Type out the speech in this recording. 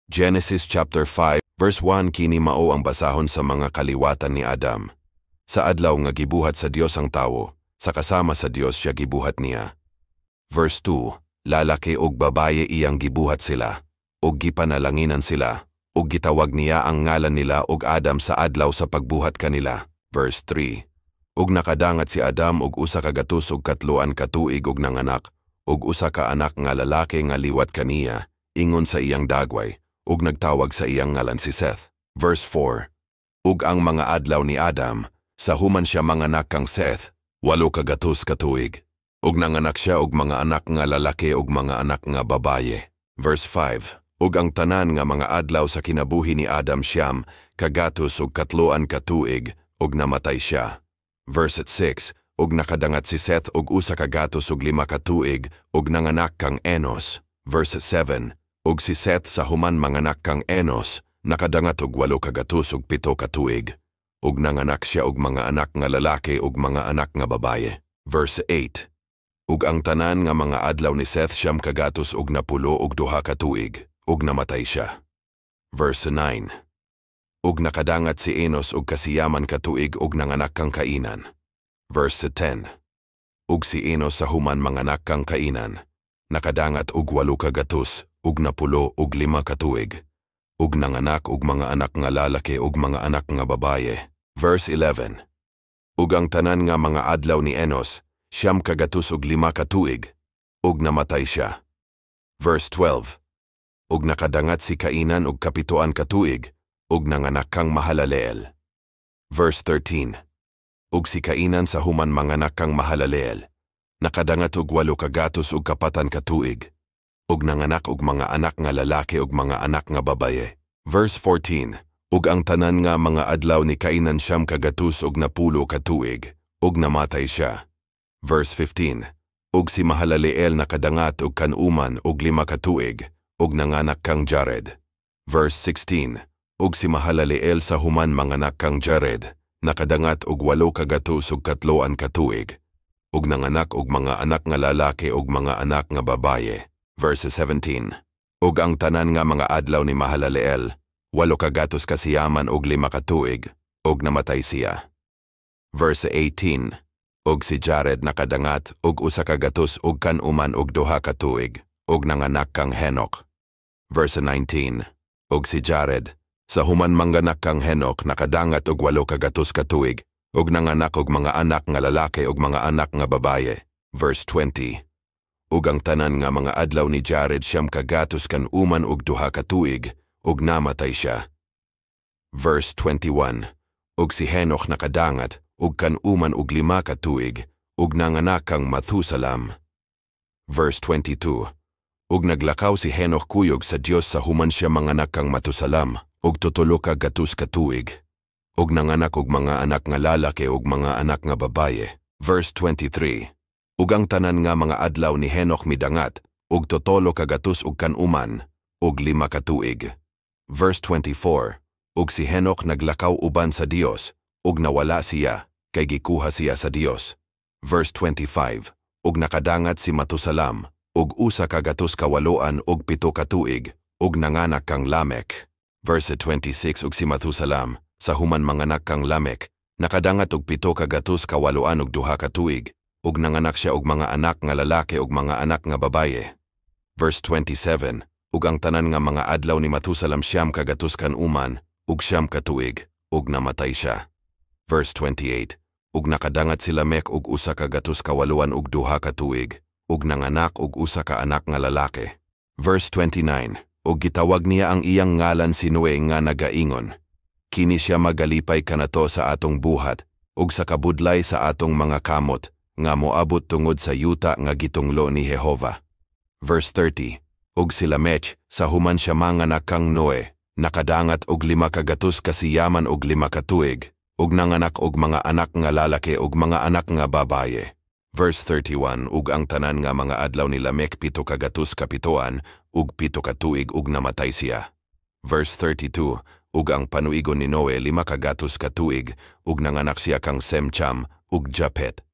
Genesis chapter 5, verse 1 kini mao ang basahon sa mga kaliwatan ni Adam. Sa adlaw nga gibuhat sa Dios ang tawo, sa kasama sa Dios siya gibuhat niya. Verse 2, lalaki og babaye iyang gibuhat sila, og gipanalanginan sila, og gitawag niya ang ngalan nila og Adam sa adlaw sa pagbuhat kanila. Verse 3, og nakadangat si Adam og usa ka gatos og katluan ka tuig og nanganak, og usa ka anak nga lalaki nga liwat kaniya, ingon sa iyang dagway, ug nagtawag sa iyang ngalan si Seth. Verse 4, ug ang mga adlaw ni Adam, sa human siya manganak kang Seth, 8 ka gatos ka tuig, ug nanganak siya og mga anak nga lalaki ug mga anak nga babaye. Verse 5, ug ang tanan nga mga adlaw sa kinabuhi ni Adam siyam, kagatos ug katluan ka tuig, ug namatay siya. Verse 6, ug nakadangat si Seth og usa ka gatos ug 5 ka tuig, ug nanganak kang Enos. Verse 7, ug si Seth sa human manganak kang Enos, nakadangat og 8 ka gatos ug 7 ka tuig, ug nanganak siya og mga anak nga lalaki ug mga anak nga babaye. Verse 8, ug ang tanan nga mga adlaw ni Seth siyam ka gatos ug 10 ug 2 ka tuig, ug namatay siya. Verse 9, ug nakadangat si Enos og kasiyaman ka tuig ug nanganak kang Kainan. Verse 10, ug si Enos sa human manganak kang Kainan, nakadangat og 8 ka gatos ug 10 ug 5 ka tuig, ug nanganak og mga anak nga lalaki ug mga anak nga babaye. Verse 11, ug ang tanan nga mga adlaw ni Enos siyam ka gatos ug 5 ka tuig, ug namatay siya. Verse 12, ug nakadangat si Kainan og 7 ka tuig, ug nanganak kang Mahalaleel. Verse 13, ug si Kainan sa human manganak kang Mahalaleel, nakadangat og 8 ka gatos ug 4 ka tuig, ug nanganak og mga anak nga lalaki ug mga anak nga babaye. Verse 14, ug ang tanan nga mga adlaw ni Kainan siyam ka gatos ug 10 ka tuig, ug namatay siya. Verse 15, ug si Mahalaleel nakadangat og kanuman og 5 ka tuig, ug nanganak kang Jared. Verse 16, ug si Mahalaleel sa human manganak kang Jared, nakadangat og 8 ka gatos ug 3 ka tuig, ug nanganak og mga anak nga lalaki ug mga anak nga babaye. Verse 17, ug ang tanan nga mga adlaw ni Mahalaleel, 8 ka gatos kasiyaman ug 5 ka tuig, ug namatay siya. Verse 18, ug si Jared nakadangat og usa ka gatos ug kanuman ug 2 ka tuig, ug nanganak kang Henok. Verse 19, ug si Jared sa human manganak kang Henok nakadangat og 8 ka gatos ka tuig, ug nanganak og mga anak nga lalaki ug mga anak nga babaye. Verse 20, ug ang tanan nga mga adlaw ni Jared siyam ka gatos kanuman ug 2 ka tuig, ug namatay siya. Verse 21, ug si Henok nakadangat ug kanuman ug 5 ka tuig, ug nanganak kang Mathusalam. Verse 22, ug naglakaw si Henok kuyog sa Dios sa human siya manganak kang Mathusalam, ug 3 ka gatos ka tuig, ug nanganak og mga anak nga lalaki ug mga anak nga babaye. Verse 23, ug ang tanan nga mga adlaw ni Henok midangat, ug 3 ka gatos ug kanuman, ug 5 ka tuig. Verse 24, ug si Henok naglakaw uban sa Dios, ug nawala siya, kay gikuha siya sa Dios. Verse 25, ug nakadangat si Mathusalam, ug usa ka gatos kawaluan ug 7 ka tuig, ug nanganak kang Lamek. Verse 26, ug si Mathusalam, sa human manganak kang Lamek, nakadangat og 7 ka gatos kawaluan ug 2 ka tuig, ug nanganak siya og mga anak nga lalaki ug mga anak nga babaye. Verse 27, ug ang tanan nga mga adlaw ni Mathusalam siyam ka gatos kanuman, ug siyam ka tuig, ug namatay siya. Verse 28, ug nakadangat si Lamek og usa ka gatos kawaluan ug 2 ka tuig, ug nanganak og usa ka anak nga lalaki. Verse 29, ug gitawag niya ang iyang ngalan si Noe nga nagaingon, kini siya magalipay kanato sa atong buhat, ug sa kabudlay sa atong mga kamot, nga moabot tungod sa yuta nga gitunglo ni Jehova. Verse 30, ug si Lamech, sa human siya manganak kang Noe, nakadangat og 5 ka gatos kasiyaman og 5 ka tuig, ug nanganak og mga anak nga lalaki ug mga anak nga babaye. Verse 31, ug ang tanan nga mga adlaw ni Lamech 7 ka gatos kapituan, ug 7 ka tuig ug namatay siya. Verse 32, ug ang panuigon ni Noe 5 ka gatos ka tuig, ug nanganak siya kang Semcham ug Japet.